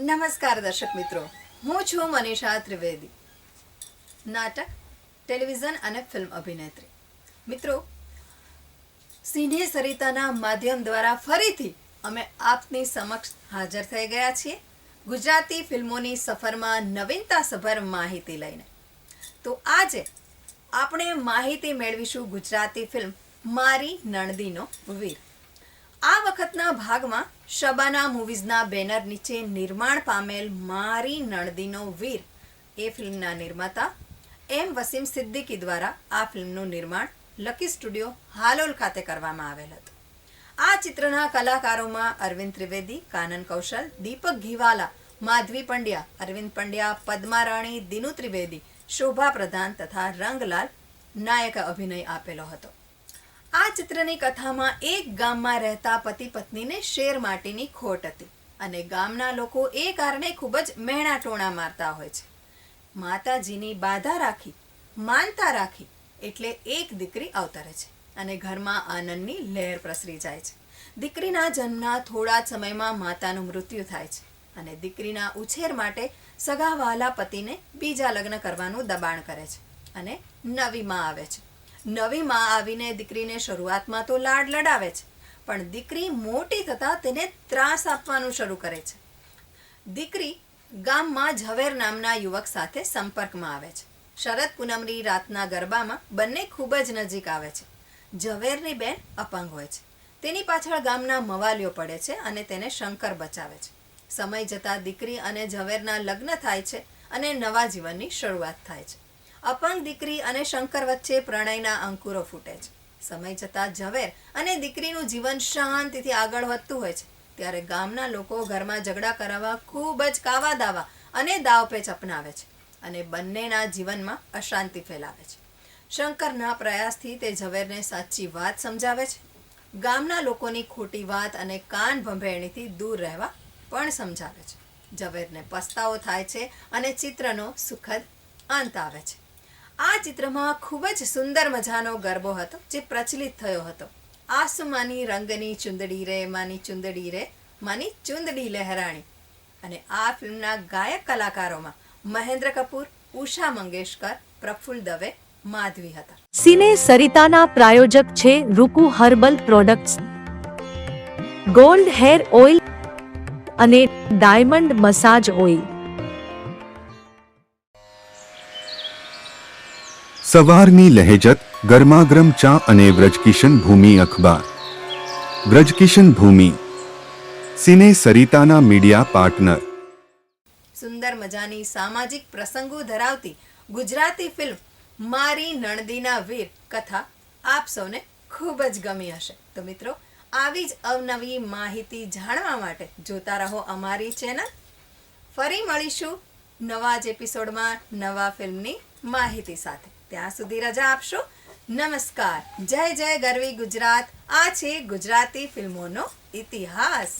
નમસ્કાર દર્શક મિત્રો, હું છું મનીષા ત્રિવેદી, નાટક, ટેલિવિઝન અને ફિલ્મ અભિનેત્રી. મિત્રો, સિને સરિતાના માધ્યમ દ્વારા ફરીથી અમે આપની સમક્ષ હાજર થઈ ગયા છીએ ગુજરાતી ફિલ્મોની સફરમાં નવીનતાસભર માહિતી લઈને. તો આજે આપણે માહિતી મેળવીશું ગુજરાતી ફિલ્મ મારી નણદીનો વીર. આ વખતના ભાગમાં શબાના મૂવીઝના બેનર નીચે નિર્માણ પામેલ મારી નણદીનો વીર એ ફિલ્મના નિર્માતા એમ વસીમ સિદ્દીકી દ્વારા આ ફિલ્મનું નિર્માણ લકી સ્ટુડિયો હાલોલ ખાતે કરવામાં આવેલ હતું. આ ચિત્રના કલાકારોમાં અરવિંદ ત્રિવેદી, કાનન કૌશલ, દીપક ઘીવાલા, માધવી પંડ્યા, અરવિંદ પંડ્યા, પદ્મા રાણી, દિનુ ત્રિવેદી, શોભા પ્રધાન તથા રંગલાલ નાયક અભિનય આપેલો હતો. આ ચિત્રની કથામાં એક ગામમાં રહેતા પતિ પત્નીને શેર માટીની ખોટ હતી અને ગામના લોકો એ કારણે ખૂબ જ મહેણા ટોણા મારતા હોય છે. માતાજીની બાધા રાખી, માનતા રાખી એટલે એક દીકરી અવતરે છે અને ઘરમાં આનંદની લહેર પ્રસરી જાય છે. દીકરીના જન્મના થોડા જ સમયમાં માતાનું મૃત્યુ થાય છે અને દીકરીના ઉછેર માટે સગાવાલા પતિને બીજા લગ્ન કરવાનું દબાણ કરે છે અને નવી માં આવે છે. નવી માં આવીને દીકરીને શરૂઆતમાં તો લાડ લડાવે છે, પણ દીકરી મોટી થતાં તેને ત્રાસ આપવાનું શરૂ કરે છે. દીકરી ગામમાં ઝવેર નામના યુવક સાથે સંપર્કમાં આવે છે. શરદ પૂનમની રાતના ગરબામાં બંને ખૂબ જ નજીક આવે છે. ઝવેરની બેન અપંગ હોય છે. તેની પાછળ ગામના મવાલીઓ પડે છે અને તેને શંકર બચાવે છે. સમય જતાં દીકરી અને ઝવેરના લગ્ન થાય છે અને નવા જીવનની શરૂઆત થાય છે. અપંગ દીકરી અને શંકર વચ્ચે પ્રણયના અંકુરો ફૂટે છે. સમય જતાં ઝવેર અને દીકરીનું જીવન શાંતિથી આગળ વધતું હોય છે ત્યારે ગામના લોકો ઘરમાં ઝઘડા કરાવવા ખૂબ જ કાવા દાવા અને દાવપેચ અપનાવે છે અને બંનેના જીવનમાં અશાંતિ ફેલાવે છે. શંકરના પ્રયાસથી તે ઝવેરને સાચી વાત સમજાવે છે. ગામના લોકોની ખોટી વાત અને કાન ભંભેરણીથી દૂર રહેવા પણ સમજાવે છે. ઝવેરને પસ્તાવો થાય છે અને ચિત્રનો સુખદ અંત આવે છે. આ ચિત્રમાં ખૂબ જ સુંદર મજાનો ગરબો હતો જે પ્રચલિત થયો હતો. આસુમાની રંગની ચુંદડી રે માની ચુંદડી રે માની ચુંદડી લહેરાણી. અને આ ફિલ્મના ગાયક કલાકારોમાં મહેન્દ્ર કપૂર, ઉષા મંગેશકર, પ્રફુલ્લ દવે, માધવી હતા. સિને સરિતાના પ્રાયોજક છે રૂકુ herbal products, gold hair oil અને ડાયમંડ મસાજ ઓઇલ. સવારની લહેજત, ગરમાગરમ ચા અને વ્રજકિશન ભૂમિ અખબાર. વ્રજકિશન ભૂમિ, સિને સરિતાના મીડિયા પાર્ટનર. સુંદર મજાની સામાજિક પ્રસંગો ધરાવતી ગુજરાતી ફિલ્મ મારી નણદીના વીર કથા આપ સૌને ખૂબ જ ગમી હશે. તો મિત્રો, આવી જ અવનવી માહિતી જાણવા માટે જોતા રહો અમારી ચેનલ. ફરી મળીશું નવા જ એપિસોડમાં નવા ફિલ્મની માહિતી સાથે. ત્યાં સુધી રજા આપશો. નમસ્કાર. જય જય ગરવી ગુજરાત. આ છે ગુજરાતી ફિલ્મોનો ઇતિહાસ.